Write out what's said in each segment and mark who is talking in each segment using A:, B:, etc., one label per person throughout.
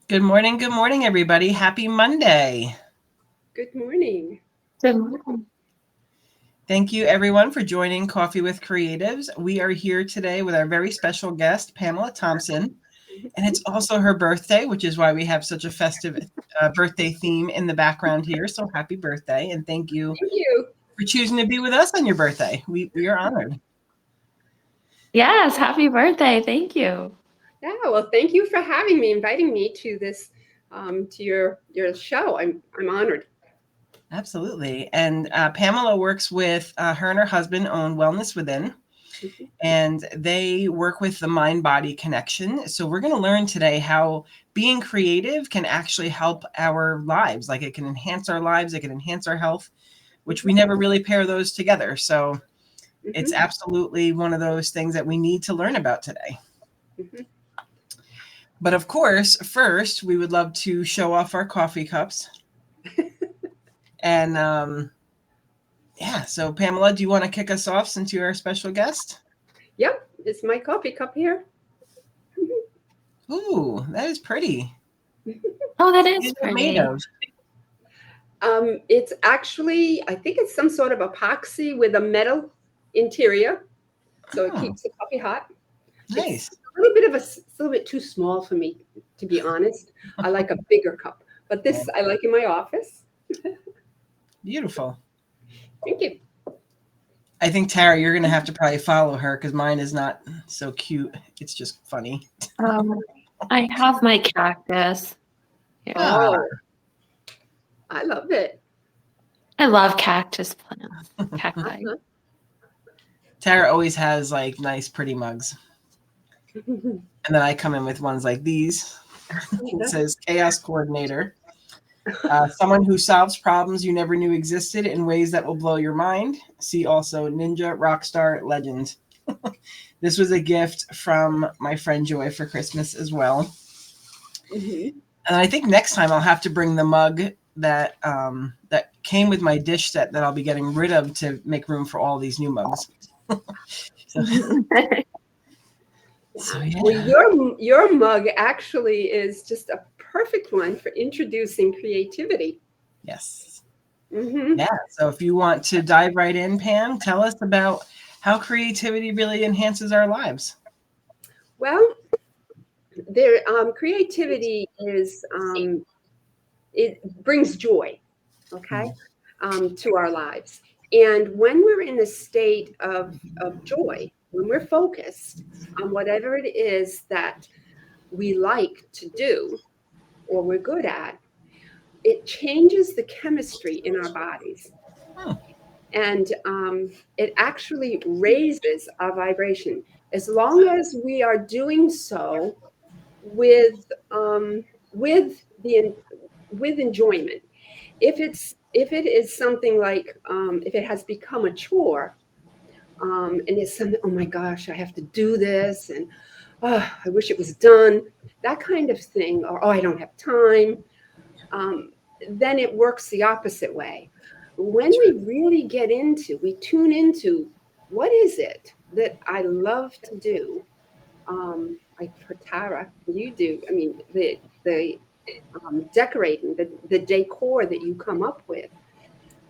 A: Good morning, everybody. Happy Monday.
B: Good morning.
C: Good morning.
A: Thank you, everyone, for joining Coffee with Creatives. We are here today with our very special guest, Pamela Thompson, and it's also her birthday, which is why we have such a festive birthday theme in the background here. So happy birthday, and thank you
B: Thank you.
A: for choosing to be with us on your birthday. We are honored.
C: Yes, happy birthday. Thank you.
B: Yeah, well, thank you for having me, inviting me to this, to your show. I'm honored.
A: Absolutely. And Pamela works with her and her husband own Wellness Within, and they work with the mind-body connection. So we're going to learn today how being creative can actually help our lives. Like it can enhance our lives, it can enhance our health, which we never really pair those together. So it's absolutely one of those things that we need to learn about today. But of course, first, we would love to show off our coffee cups. And yeah, so Pamela, do you want to kick us off since you're our special guest?
B: Yep, it's my coffee cup here.
A: Ooh, that is pretty.
C: Oh, that
A: What
C: is
A: is it
C: pretty.
A: made of?
B: It's actually, I think it's some sort of epoxy with a metal interior, so it
A: Oh,
B: keeps the coffee hot.
A: nice.
B: It's a little bit it's a little bit too small for me, to be honest. I like a bigger cup, but this I like in my office.
A: Beautiful.
B: Thank you.
A: I think, Tara, you're going to have to probably follow her because mine is not so cute. It's just funny.
C: I have my cactus. Here.
A: Ah.
B: Oh, I love it.
C: I love cactus plants. Cacti.
A: Tara always has like nice, pretty mugs. And then I come in with ones like these. It says Chaos Coordinator. Someone who solves problems you never knew existed in ways that will blow your mind. See also Ninja, Rockstar, Legend. This was a gift from my friend Joy for Christmas as well. And I think next time I'll have to bring the mug that that came with my dish set that I'll be getting rid of to make room for all these new mugs. So yeah.
B: Well, your mug actually is just a perfect one for introducing creativity.
A: Yes.
B: Mm-hmm.
A: Yeah. So if you want to dive right in, Pam, tell us about how creativity really enhances our lives.
B: Well, creativity is it brings joy, okay, to our lives. And when we're in a state of joy, when we're focused on whatever it is that we like to do or we're good at, it changes the chemistry in our bodies. And it actually raises our vibration as long as we are doing so with with enjoyment. If it is something like if it has become a chore, and it's something, oh my gosh, I have to do this, and oh, I wish it was done, that kind of thing, or oh, I don't have time, then it works the opposite way. When we really we tune into what is it that I love to do, like for Tara, you do, I mean, the decorating, the decor that you come up with,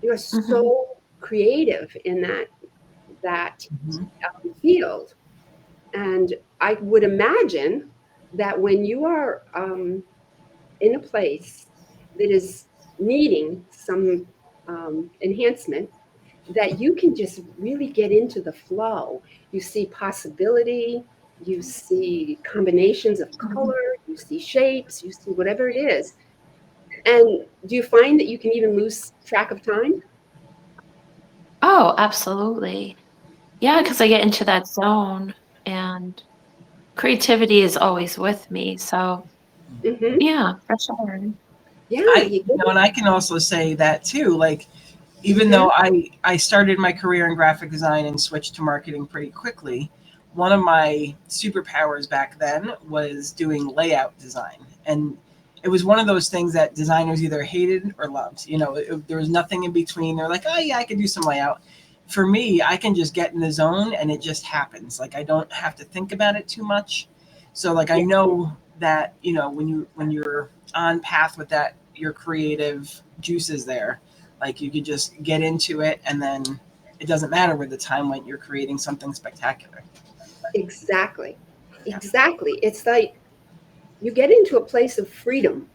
B: you're so creative in that field. And I would imagine that when you are in a place that is needing some enhancement, that you can just really get into the flow. You see possibility, you see combinations of color, you see shapes, you see whatever it is. And do you find that you can even lose track of time?
C: Oh, absolutely. Yeah, because I get into that zone and creativity is always with me. So yeah, for sure.
B: Yeah,
A: And I can also say that too. Like, even though I started my career in graphic design and switched to marketing pretty quickly, one of my superpowers back then was doing layout design. And it was one of those things that designers either hated or loved. You know, there was nothing in between. They're like, oh, yeah, I can do some layout. For me, I can just get in the zone and it just happens. Like, I don't have to think about it too much. So, like, I know that, you know, when you're on path with that, your creative juices there, like you could just get into it, and then it doesn't matter where the time went, you're creating something spectacular.
B: Exactly. Exactly. It's like you get into a place of freedom.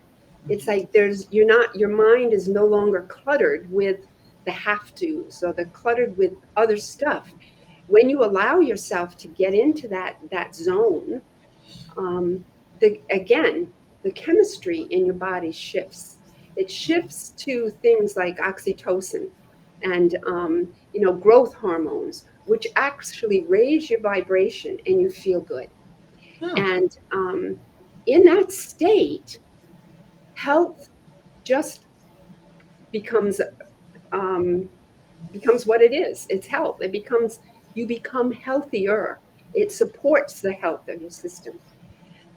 B: It's like your mind is no longer cluttered with the have tos or the cluttered with other stuff. When you allow yourself to get into that zone, um, the chemistry in your body shifts. It shifts to things like oxytocin and growth hormones, which actually raise your vibration and you feel good.
A: Hmm.
B: And in that state, health just becomes um, becomes what it is. It's health. You become healthier. It supports the health of your system.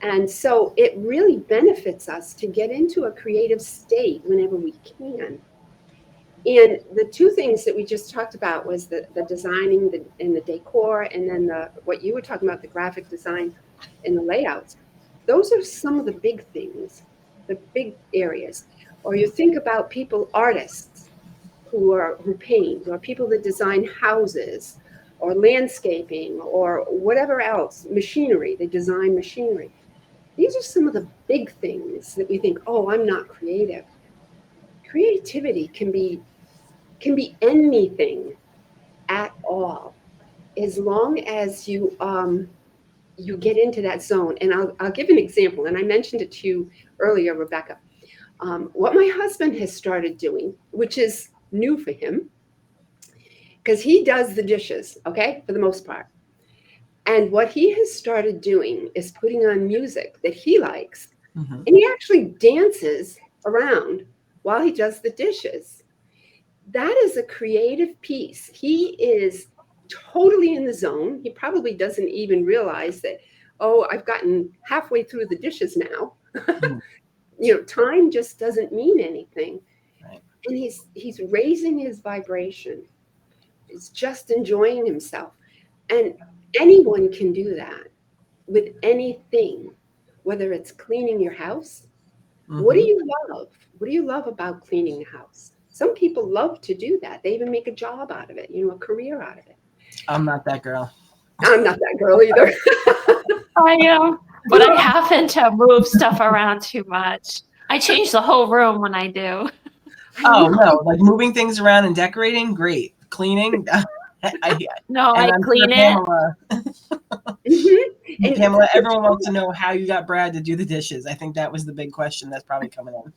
B: And so it really benefits us to get into a creative state whenever we can. And the two things that we just talked about was the designing and the decor, and then what you were talking about, the graphic design and the layouts. Those are some of the big things, the big areas. Or you think about artists who paint, or people that design houses, or landscaping, or whatever else, machinery. They design machinery. These are some of the big things that we think, oh, I'm not creative. Creativity can be anything at all, as long as you get into that zone. And I'll give an example, and I mentioned it to you earlier, Rebecca. What my husband has started doing, which is new for him, because he does the dishes, okay, for the most part. And what he has started doing is putting on music that he likes,
A: Mm-hmm.
B: and he actually dances around while he does the dishes. That is a creative piece. He is totally in the zone. He probably doesn't even realize that, oh, I've gotten halfway through the dishes now.
A: Mm.
B: Time just doesn't mean anything.
A: Right.
B: And he's raising his vibration. He's just enjoying himself. And anyone can do that with anything, whether it's cleaning your house. What do
A: Mm-hmm.
B: you love? What do you love about cleaning the house? Some people love to do that. They even make a job out of it, a career out of it.
A: I'm not that girl.
B: I'm not that girl either.
C: I am, but I happen to move stuff around too much. I change the whole room when I do.
A: Oh no, like moving things around and decorating, great. Cleaning,
C: No,
A: and
C: I
A: I'm sure
C: clean it.
B: Mm-hmm. And
A: Pamela, everyone wants to know how you got Brad to do the dishes. I think that was the big question that's probably coming in.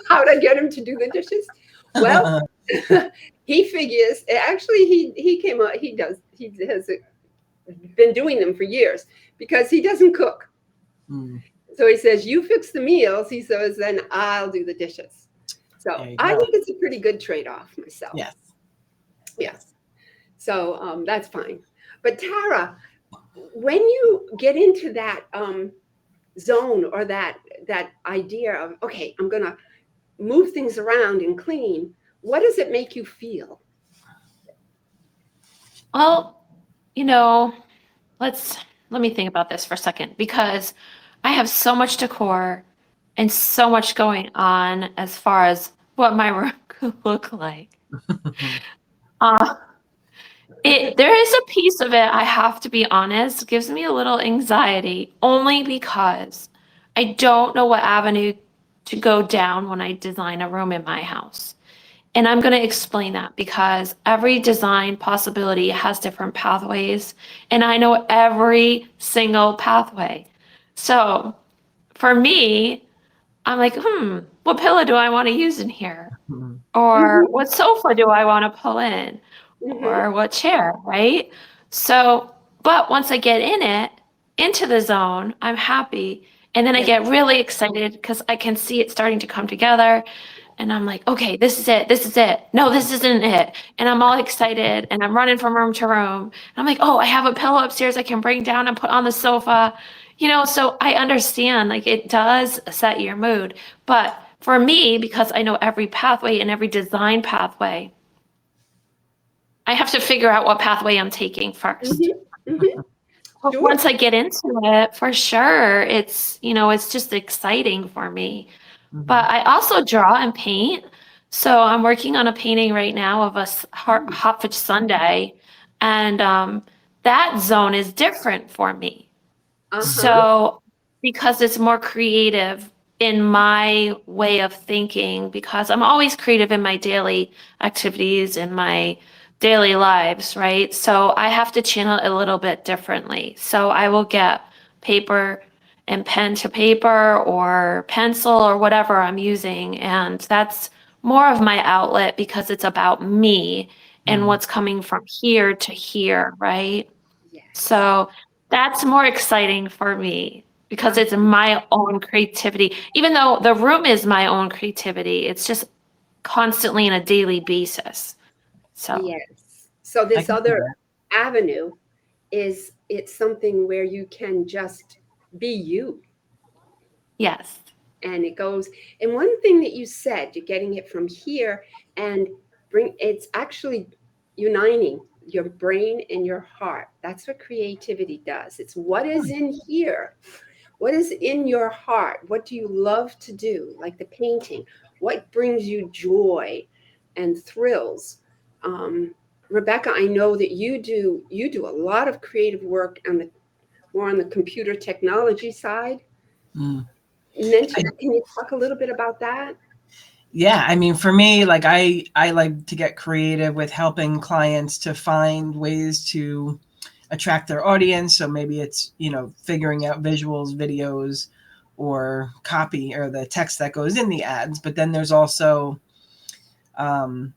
B: how to get him to do the dishes? Well, he figures. Actually, he came up. He has been doing them for years because he doesn't cook.
A: Mm,
B: So he says, "You fix the meals." He says, "Then I'll do the dishes." So
A: there you
B: I
A: go.
B: think it's a pretty good trade-off myself.
A: Yes.
B: Yes. So that's fine. But Tara, when you get into that zone, or that idea of, okay, I'm gonna move things around and clean, what does it make you feel?
C: Well, let me think about this for a second, because I have so much decor and so much going on as far as what my room could look like. Uh, there is a piece of it, I have to be honest, gives me a little anxiety, only because I don't know what avenue to go down when I design a room in my house. And I'm going to explain that because every design possibility has different pathways, and I know every single pathway. So for me, I'm like, what pillow do I want to use in here? Or
B: Mm-hmm,
C: what sofa do I want to pull in?
B: mm-hmm.
C: Or what chair, right? So, but once I get into the zone, I'm happy. And then I
B: Yeah.
C: get really excited because I can see it starting to come together. And I'm like, okay, this is it. This is it. No, this isn't it. And I'm all excited and I'm running from room to room. And I'm like, oh, I have a pillow upstairs I can bring down and put on the sofa. So I understand, like, it does set your mood. But for me, because I know every pathway and every design pathway, I have to figure out what pathway I'm taking first.
B: Mm-hmm, mm-hmm. Sure.
C: Once I get into it, for sure, it's just exciting for me. But I also draw and paint. So I'm working on a painting right now of a hot fudge sundae, and that zone is different for me.
B: Uh-huh.
C: So, because it's more creative in my way of thinking, because I'm always creative in my daily activities, in my daily lives, right? So, I have to channel it a little bit differently. So, I will get paper and pen to paper or pencil or whatever I'm using. And that's more of my outlet because it's about me and what's coming from here to here, right?
B: Yes.
C: So that's more exciting for me because it's my own creativity. Even though the room is my own creativity, it's just constantly on a daily basis. So,
B: Yes. So
A: I
B: this
A: can see
B: other
A: that.
B: avenue is it's something where you can just be you.
C: yes.
B: And it goes, and one thing that you said, you're getting it from here and it's actually uniting your brain and your heart. That's what creativity does. It's what is in here. What is in your heart? What do you love to do? Like the painting. What brings you joy and thrills? Um, Rebecca, I know that you do a lot of creative work on the more on the computer technology side.
A: Mm.
B: Mention, can you talk a little bit about that?
A: Yeah, I mean, for me, like I like to get creative with helping clients to find ways to attract their audience. So maybe it's, figuring out visuals, videos, or copy or the text that goes in the ads. But then there's also, um,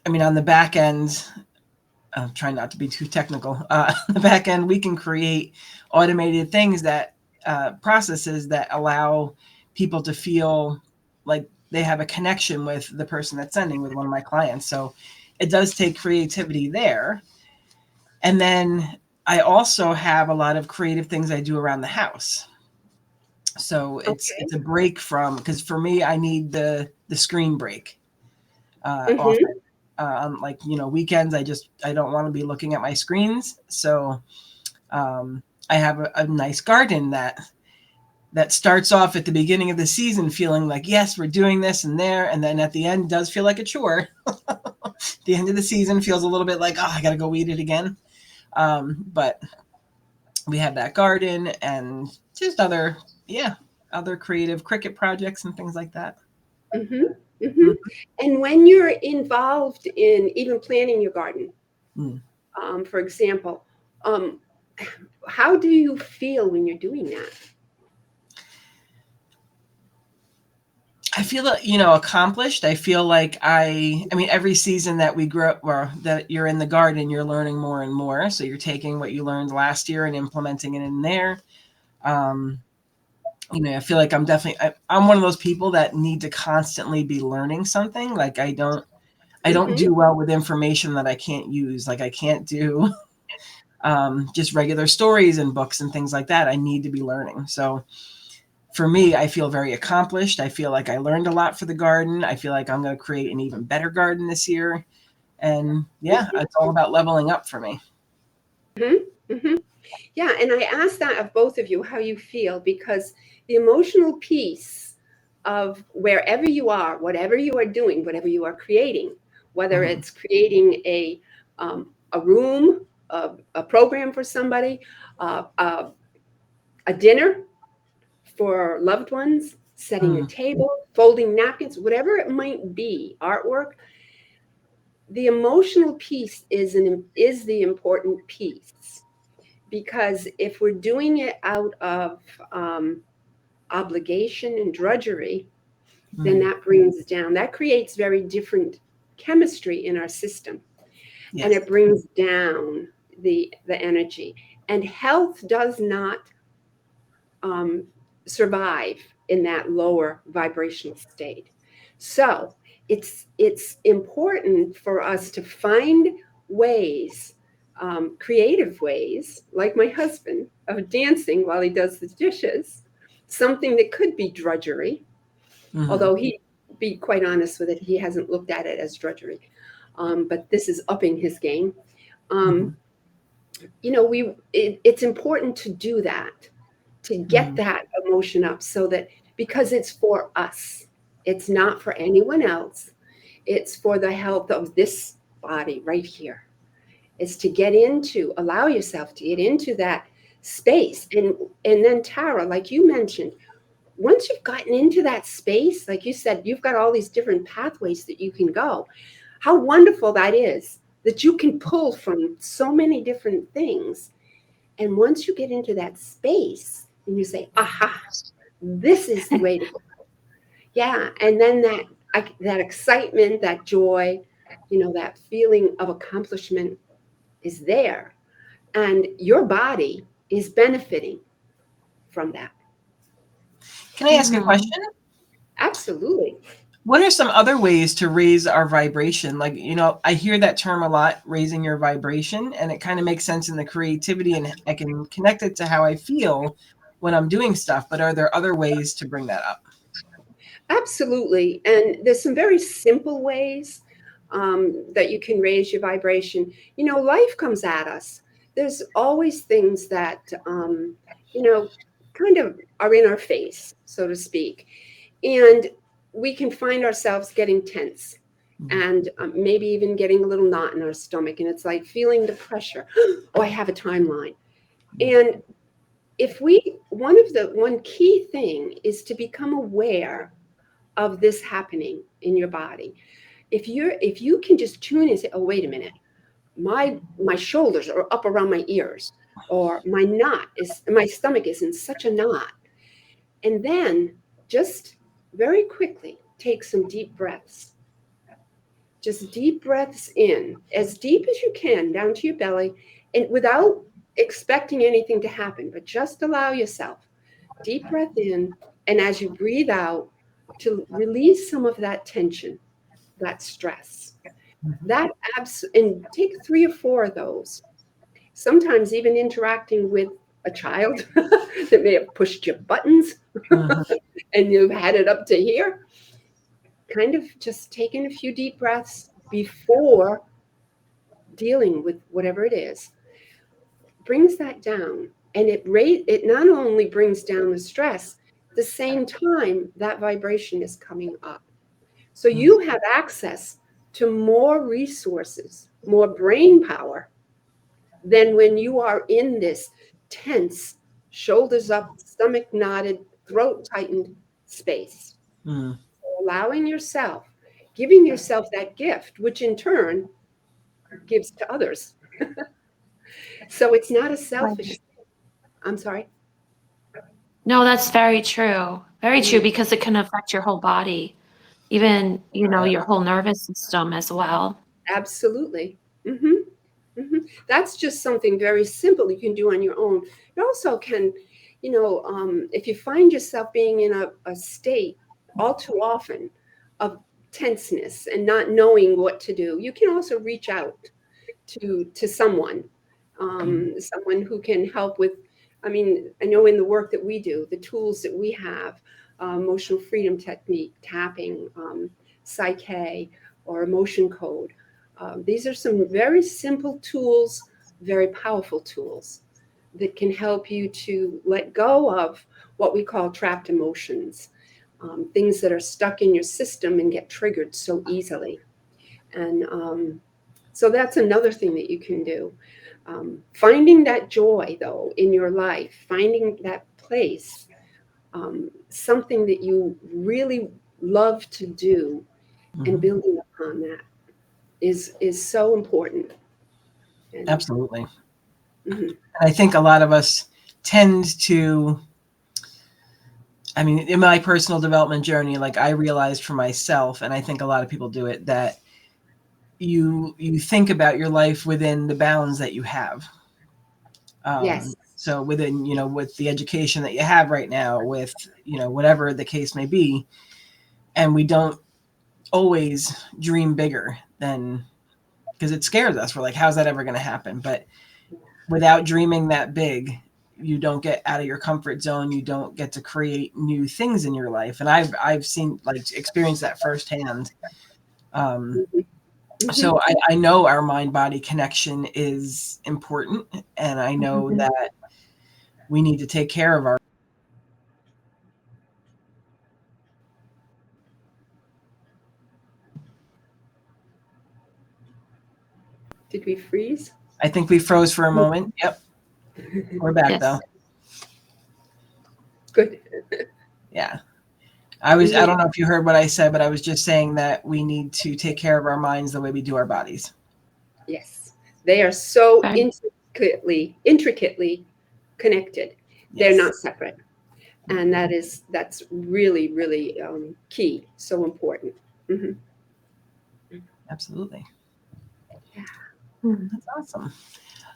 A: I mean, on the back end, I'm trying not to be too technical. On the back end, we can create automated things that processes that allow people to feel like they have a connection with the person that's sending, with one of my clients. So it does take creativity there. And then I also have a lot of creative things I do around the house. So
B: Okay.
A: it's a break from, because for me, I need the screen break
B: Mm-hmm.
A: often. On, like, weekends, I don't want to be looking at my screens. So I have a nice garden that starts off at the beginning of the season feeling like, yes, we're doing this and there, and then at the end does feel like a chore. The end of the season feels a little bit like, oh, I gotta go weed it again. But we have that garden and just other creative cricket projects and things like that.
B: Mm-hmm. Mm-hmm. And when you're involved in even planting your garden,
A: Mm.
B: for example, um, how do you feel when you're doing that?
A: I feel, accomplished. I feel like I mean, every season that we grow or that you're in the garden, you're learning more and more. So you're taking what you learned last year and implementing it in there. Um, I feel like I'm one of those people that need to constantly be learning something. Like I don't
B: Mm-hmm.
A: do well with information that I can't use. Like I can't do just regular stories and books and things like that. I need to be learning. So for me, I feel very accomplished. I feel like I learned a lot for the garden. I feel like I'm going to create an even better garden this year. And yeah, it's all about leveling up for me.
B: Mm-hmm. Mm-hmm. Yeah, and I asked that of both of you how you feel because the emotional piece of wherever you are, whatever you are doing, whatever you are creating, whether
A: Mhm.
B: it's creating a room, a program for somebody, a dinner for loved ones, setting a
A: Mm.
B: table, folding napkins, whatever it might be, artwork. The emotional piece is the important piece because if we're doing it out of obligation and drudgery, then
A: Mm.
B: that brings down, that creates very different chemistry in our system, and
A: Yes.
B: it brings down the energy. And health does not um, survive in that lower vibrational state. So it's important for us to find ways, creative ways, like my husband, of dancing while he does the dishes, something that could be drudgery,
A: Mhm.
B: although he be quite honest with it, he hasn't looked at it as drudgery. But this is upping his game. Um,
A: Mhm.
B: it's important to do that, to get that emotion up, so that, because it's for us, it's not for anyone else. It's for the health of this body right here. It's to allow yourself to get into that space. And then, Tara, like you mentioned, once you've gotten into that space, like you said, you've got all these different pathways that you can go. How wonderful that is, that you can pull from so many different things. And once you get into that space and you say, aha, this is the way to go. Yeah. And then that excitement, that joy, that feeling of accomplishment is there. And your body is benefiting from that.
A: Can I ask a question?
B: Absolutely.
A: What are some other ways to raise our vibration? Like, I hear that term a lot, raising your vibration, and it kind of makes sense in the creativity, and I can connect it to how I feel when I'm doing stuff. But are there other ways to bring that up?
B: Absolutely. And there's some very simple ways that you can raise your vibration. Life comes at us. There's always things that, kind of are in our face, so to speak. And we can find ourselves getting tense and maybe even getting a little knot in our stomach. And it's like feeling the pressure. Oh, I have a timeline. And one key thing is to become aware of this happening in your body. If you can just tune in and say, oh, wait a minute, my shoulders are up around my ears, or my stomach is in such a knot. And then just very quickly take some deep breaths. Just deep breaths in, as deep as you can, down to your belly, and without expecting anything to happen, but just allow yourself deep breath in, and as you breathe out, to release some of that tension, that stress. And take 3 or 4 of those. Sometimes even interacting with a child that may have pushed your buttons and you've had it up to here. Kind of just taking a few deep breaths before dealing with whatever it is brings that down. And it not only brings down the stress, at the same time that vibration is coming up. So you have access to more resources, more brain power than when you are in this tense, shoulders up, stomach knotted, throat tightened space. So allowing yourself, giving yourself that gift, which in turn gives to others. So it's not a selfish thing. I'm sorry.
C: No, that's very true. Very true, because it can affect your whole body, even, your whole nervous system as well.
B: Absolutely. That's just something very simple you can do on your own. You also can, if you find yourself being in a state all too often of tenseness and not knowing what to do, you can also reach out to someone, someone who can help with. I know in the work that we do, the tools that we have, emotional freedom technique, tapping, Psyche, or emotion code. These are some very simple tools, very powerful tools that can help you to let go of what we call trapped emotions, things that are stuck in your system and get triggered so easily. And so that's another thing that you can do. Finding that joy, though, in your life, finding that place, something that you really love to do, and building upon that is so important. And,
A: absolutely. I think a lot of us tend to, in my personal development journey, like I realized for myself, and I think a lot of people do it, that you think about your life within the bounds that you have.
B: Yes.
A: So within, with the education that you have right now, with, whatever the case may be, and we don't always dream bigger than, because it scares us. We're like, how's that ever going to happen? But without dreaming that big, you don't get out of your comfort zone. You don't get to create new things in your life. And I've seen, like, experienced that firsthand. So I know our mind-body connection is important, and I know that we need to take care of our.
B: Did we freeze?
A: I think we froze for a moment. Yep, we're back
C: Yes.
A: though.
B: Good.
A: Yeah. I don't know if you heard what I said, but I was just saying that we need to take care of our minds the way we do our bodies.
B: Yes. They are so
C: Right.
B: intricately connected. They're
A: Yes.
B: not separate. And that's really, really key. So important.
A: Absolutely.
B: Yeah.
A: That's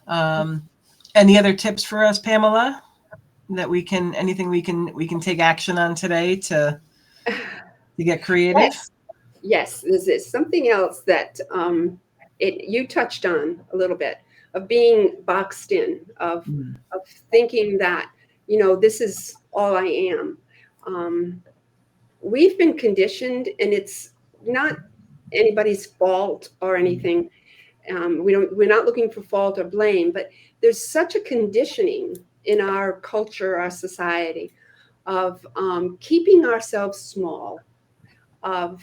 A: awesome. Any other tips for us, Pamela, that anything we can take action on today to get creative?
B: Yes. There's something else that you touched on a little bit, of being boxed in, of thinking that, this is all I am. We've been conditioned, and it's not anybody's fault or anything. We're not looking for fault or blame, but there's such a conditioning in our culture, our society, of keeping ourselves small, of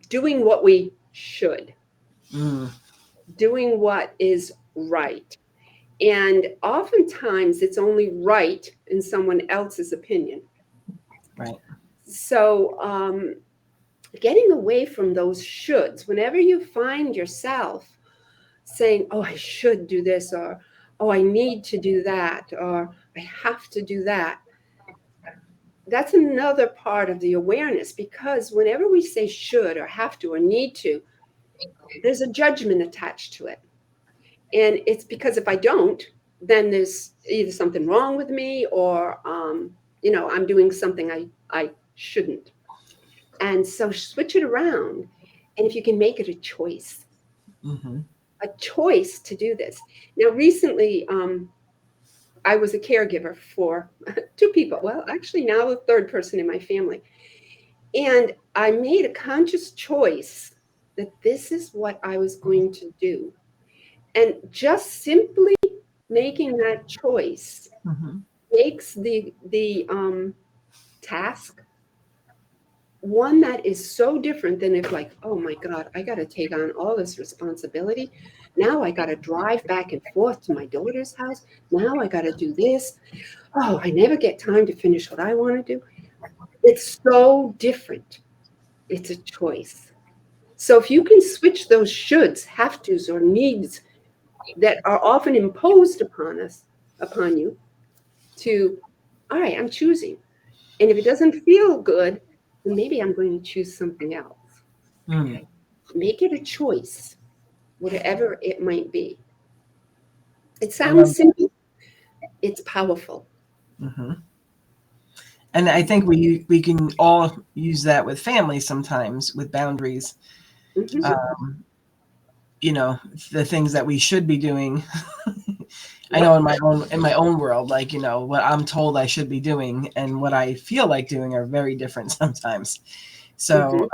B: doing what we should, doing what is right. And oftentimes it's only right in someone else's opinion.
A: Right.
B: So getting away from those shoulds, whenever you find yourself saying, oh, I should do this, or, oh, I need to do that, or I have to do that, that's another part of the awareness, because whenever we say should or have to or need to, there's a judgment attached to it. And it's because if I don't, then there's either something wrong with me, or, I'm doing something I shouldn't. And so switch it around. And if you can make it a choice to do this. Now, recently, I was a caregiver for 2 people. Well, actually now the 3rd person in my family. And I made a conscious choice that this is what I was going to do. And just simply making that choice makes the task one that is so different than if, like, oh my God, I got to take on all this responsibility. Now I got to drive back and forth to my daughter's house. Now I got to do this. Oh, I never get time to finish what I want to do. It's so different. It's a choice. So if you can switch those shoulds, have tos, or needs that are often imposed upon you, to, all right, I'm choosing. And if it doesn't feel good, then maybe I'm going to choose something else. Make it a choice, whatever it might be. It sounds simple. It's powerful.
A: And I think we can all use that with family sometimes, with boundaries. The things that we should be doing. I know in my own world, like, what I'm told I should be doing and what I feel like doing are very different sometimes. So,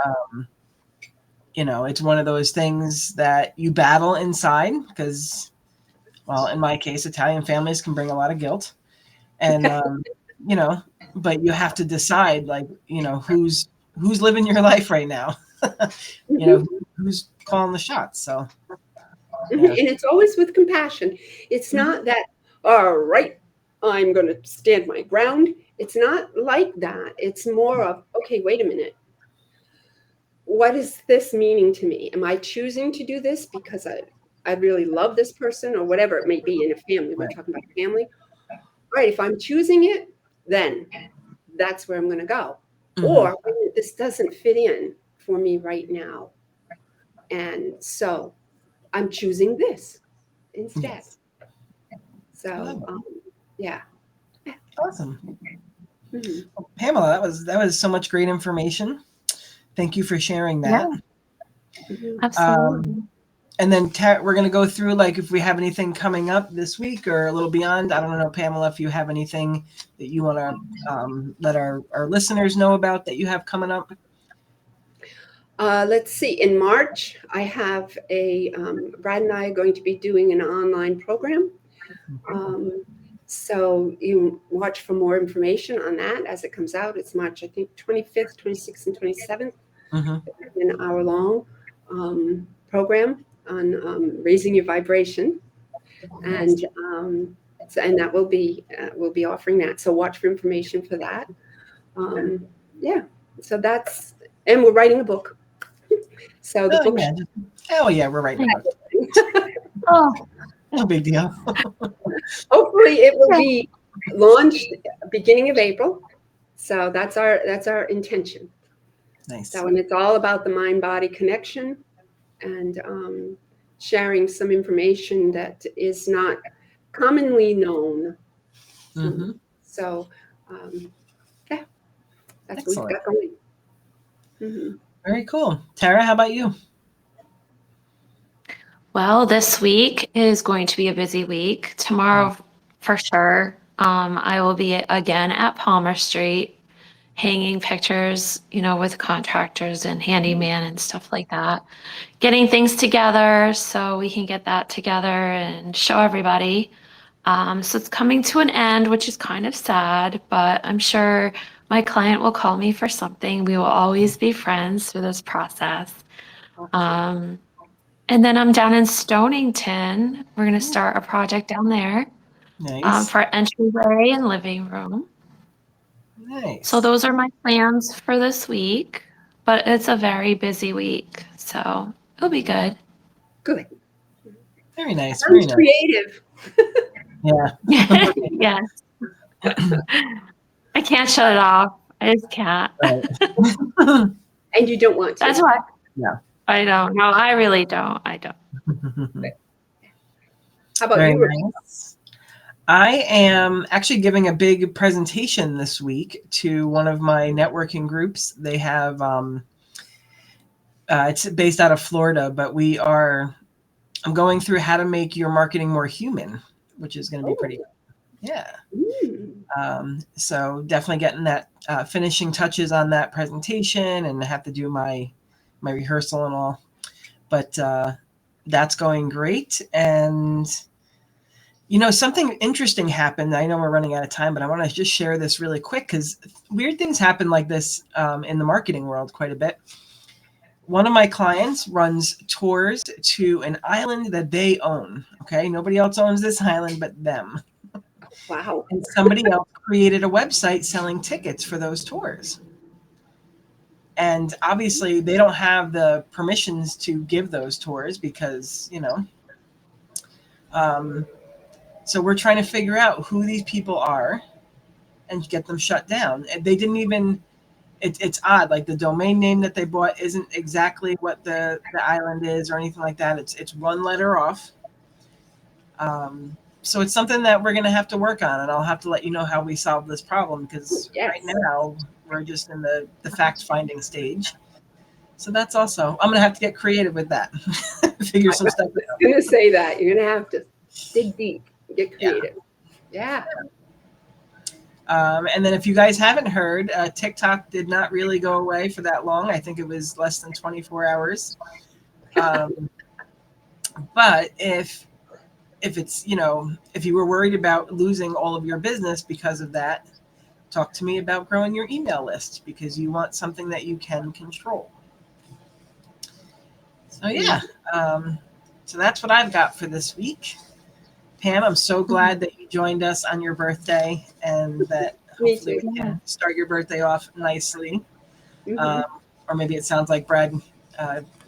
A: it's one of those things that you battle inside because, well, in my case, Italian families can bring a lot of guilt, and but you have to decide, like, who's living your life right now, who's calling the shots. So.
B: And it's always with compassion. It's not that, all right, I'm going to stand my ground. It's not like that. It's more of, okay, wait a minute. What is this meaning to me? Am I choosing to do this because I really love this person, or whatever it may be in a family? We're talking about family. All right, if I'm choosing it, then that's where I'm going to go. Or this doesn't fit in for me right now. And so I'm choosing this instead. Yes. So, yeah.
A: Awesome. Well, Pamela, that was so much great information. Thank you for sharing that.
C: Yeah. Absolutely.
A: And then we're going to go through, like, if we have anything coming up this week or a little beyond. I don't know, Pamela, if you have anything that you want to let our listeners know about that you have coming up.
B: Let's see. In March, I have Brad and I are going to be doing an online program. So you watch for more information on that as it comes out. It's March, I think, 25th, 26th, and 27th. An hour-long program on raising your vibration, and and that will be we'll be offering that. So watch for information for that. Yeah. So that's, and we're writing a book. So the book.
A: Oh yeah, we're writing a book.
C: Oh,
A: No big deal.
B: Hopefully, it will be launched beginning of April. So that's our intention.
A: Nice.
B: So, and it's all about the mind-body connection and sharing some information that is not commonly known. So, yeah, that's what we've got going.
A: Very cool. Tara, how about you?
C: Well, this week is going to be a busy week. Tomorrow, for sure, I will be again at Palmer Street, hanging pictures, with contractors and handyman and stuff like that. Getting things together so we can get that together and show everybody. So it's coming to an end, which is kind of sad, but I'm sure my client will call me for something. We will always be friends through this process. And then I'm down in Stonington. We're going to start a project down there.
A: Nice.
C: For entryway and living room.
A: Nice.
C: So those are my plans for this week, but it's a very busy week, so it'll be good.
B: Good.
A: Very nice.
B: Sounds
A: Very nice.
B: creative.
C: Yeah. Yes. I can't shut it off. I just can't.
B: Right. And you don't want to.
C: That's why.
A: Yeah.
C: I don't. No, I really don't. I don't.
B: How about
A: Very
B: you?
A: Nice. I am actually giving a big presentation this week to one of my networking groups. They have, it's based out of Florida, but I'm going through how to make your marketing more human, which is going to be pretty good. Yeah. So definitely getting that finishing touches on that presentation, and I have to do my rehearsal and all, but that's going great. And something interesting happened. I know we're running out of time, but I want to just share this really quick because weird things happen like this in the marketing world quite a bit. One of my clients runs tours to an island that they own. Okay, nobody else owns this island but them.
B: Wow.
A: And somebody else created a website selling tickets for those tours. And obviously they don't have the permissions to give those tours because, so we're trying to figure out who these people are and get them shut down. And they didn't even, it's odd. Like the domain name that they bought isn't exactly what the island is or anything like that. It's one letter off. So it's something that we're going to have to work on, and I'll have to let you know how we solve this problem because right now we're just in the fact-finding stage. So that's also, I'm going to have to get creative with that. Figure some stuff out.
B: I was going to say that. You're going to have to dig deep, get creative. Yeah.
A: And then if you guys haven't heard, TikTok did not really go away for that long. I think it was less than 24 hours. But if it's, if you were worried about losing all of your business because of that, talk to me about growing your email list because you want something that you can control. So yeah, so that's what I've got for this week. Pam, I'm so glad that you joined us on your birthday and that hopefully we can start your birthday off nicely. Or maybe it sounds like Brad,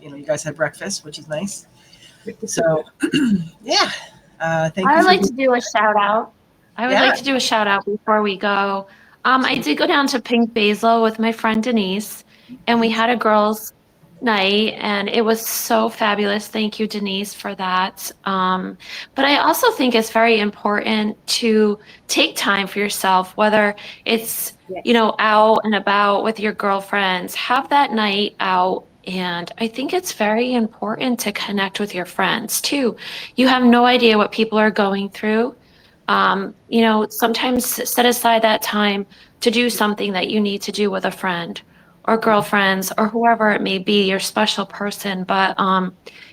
A: you guys had breakfast, which is nice. So yeah. Thank you.
C: I would like to do a shout out. I would like to do a shout out before we go. I did go down to Pink Basil with my friend Denise, and we had a girls' night, and it was so fabulous. Thank you, Denise, for that. But I also think it's very important to take time for yourself, whether it's out and about with your girlfriends. Have that night out. And I think it's very important to connect with your friends too. You have no idea what people are going through. Sometimes set aside that time to do something that you need to do with a friend, or girlfriends or whoever it may be, your special person. But,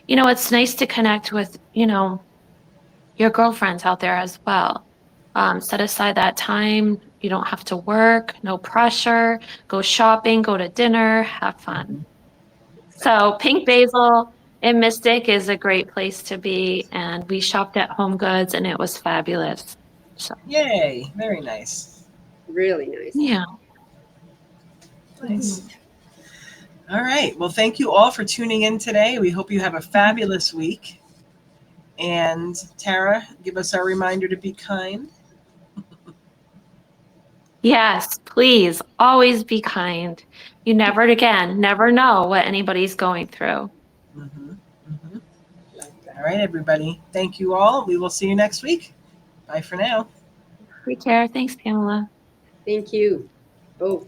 C: you know, it's nice to connect with, you know, your girlfriends out there as well. Set aside that time. You don't have to work, no pressure. Go shopping, go to dinner, have fun. So Pink Basil in Mystic is a great place to be, and we shopped at Home Goods, and it was fabulous. So
A: Yay! Very nice.
B: Really nice.
C: yeah,
A: Nice. All right. Well, thank you all for tuning in today. We hope you have a fabulous week. And Tara, give us our reminder to be kind.
C: yes, please always be kind. You never know what anybody's going through.
A: Mm-hmm. Mm-hmm. All right, everybody. Thank you all. We will see you next week. Bye for now.
C: Take care. Thanks, Pamela.
B: Thank you both.